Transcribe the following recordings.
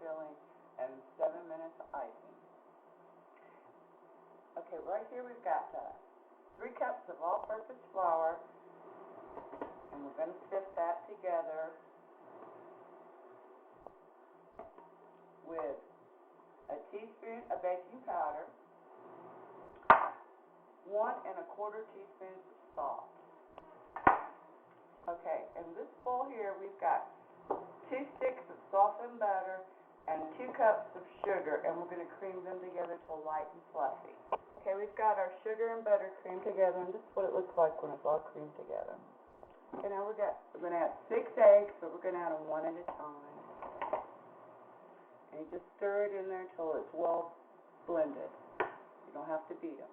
filling, and 7 minutes icing. Okay, right here we've got 3 cups of all-purpose flour, and we're going to sift that together with a teaspoon of baking powder, 1 1/4 teaspoons of salt. Okay, in this bowl here we've got 2 sticks of softened butter and 2 cups of sugar, and we're going to cream them together till light and fluffy. Okay, we've got our sugar and butter creamed together, and this is what it looks like when it's all creamed together. Okay, now we're going to add 6 eggs, but we're going to add them 1 at a time. And you just stir it in there until it's well blended. You don't have to beat them.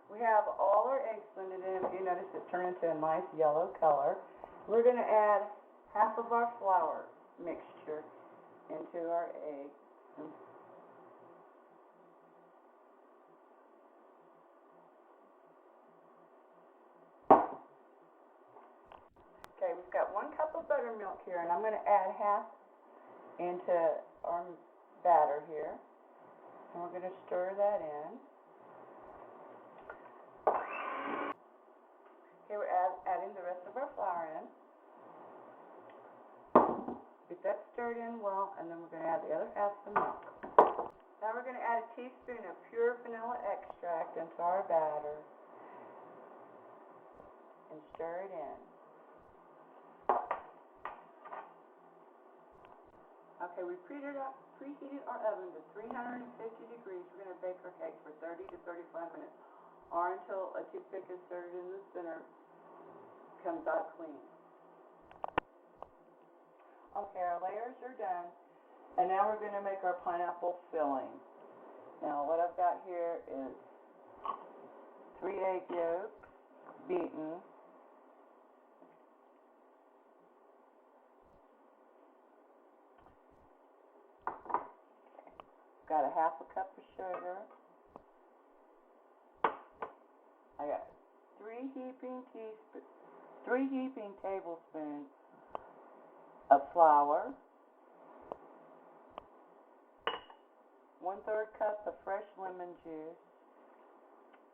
We have all our eggs blended in. If you notice, it turned into a nice yellow color. We're going to add half of our flour mixture into our egg. Okay, we've got 1 cup of buttermilk here, and I'm going to add half into our batter here. And we're going to stir that in. Okay, we're adding the rest of our flour in. Get that stirred in well, and then we're going to add the other half of the milk. Now we're going to add a teaspoon of pure vanilla extract into our batter and stir it in. Okay, we preheated our oven to 350 degrees. We're going to bake our cake for 30 to 35 minutes, or until a toothpick inserted in the center comes out clean. Okay, our layers are done, and now we're going to make our pineapple filling. Now, what I've got here is 3 egg yolks, beaten, got a half a cup of sugar. I got 3 heaping tablespoons of flour, 1/3 cup of fresh lemon juice.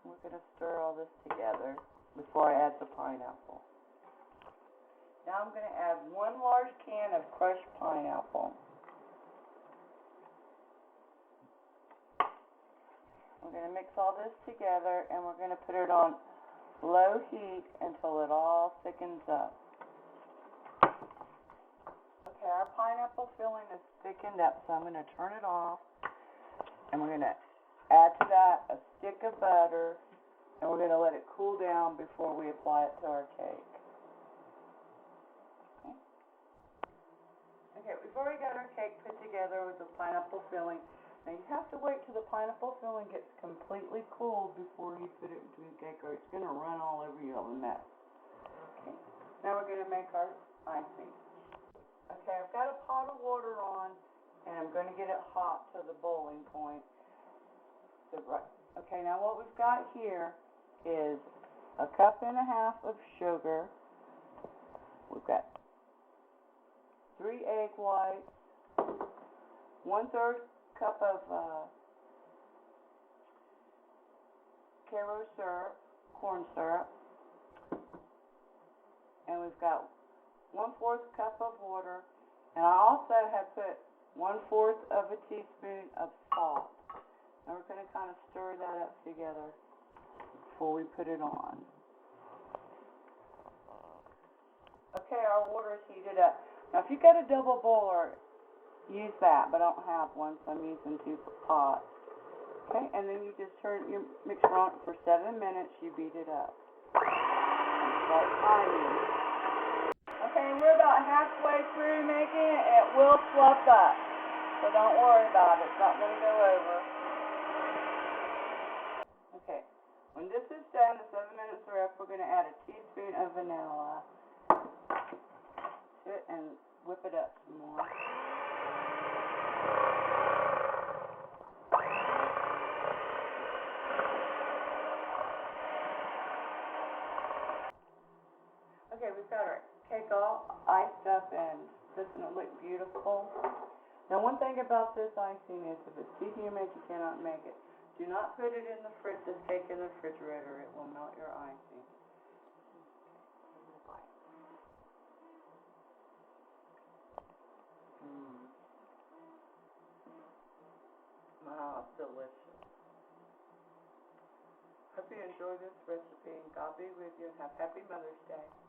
We're going to stir all this together before I add the pineapple. Now I'm going to add 1 large can of crushed pineapple. We're going to mix all this together, and we're going to put it on low heat until it all thickens up. Okay, our pineapple filling is thickened up, so I'm going to turn it off, and we're going to add to that a stick of butter, and we're going to let it cool down before we apply it to our cake. Okay, we've already got our cake put together with the pineapple filling. Now you have to wait till the pineapple filling gets completely cooled before you put it into the cake, or it's going to run all over you a mess. Okay, now we're going to make our icing. Okay, I've got a pot of water on, and I'm going to get it hot to the boiling point. Okay, now what we've got here is 1.5 cups of sugar. We've got 3 egg whites, 1/3 cup of Karo syrup, corn syrup, and we've got 1/4 cup of water, and I also have put 1/4 of a teaspoon of salt. Now we're going to kind of stir that up together before we put it on. Okay, our water is heated up. Now if you've got a double boiler, use that, but I don't have one, so I'm using 2 pots. Okay, and then you just turn your mixture on for 7 minutes. You beat it up. Start timing. Okay, we're about halfway through making it. It will fluff up, so don't worry about it. It's not going to go over. Okay, when this is done, the 7 minutes are up, we're going to add a teaspoon of vanilla to it and whip it up some more. Okay, we've got our cake all all iced up and doesn't it look beautiful? Now one thing about this icing is if it's too humid, you cannot make it. Do not put it in the this cake in the refrigerator. It will melt your icing. Wow, it's delicious. Hope you enjoy this recipe and God be with you and have happy Mother's Day.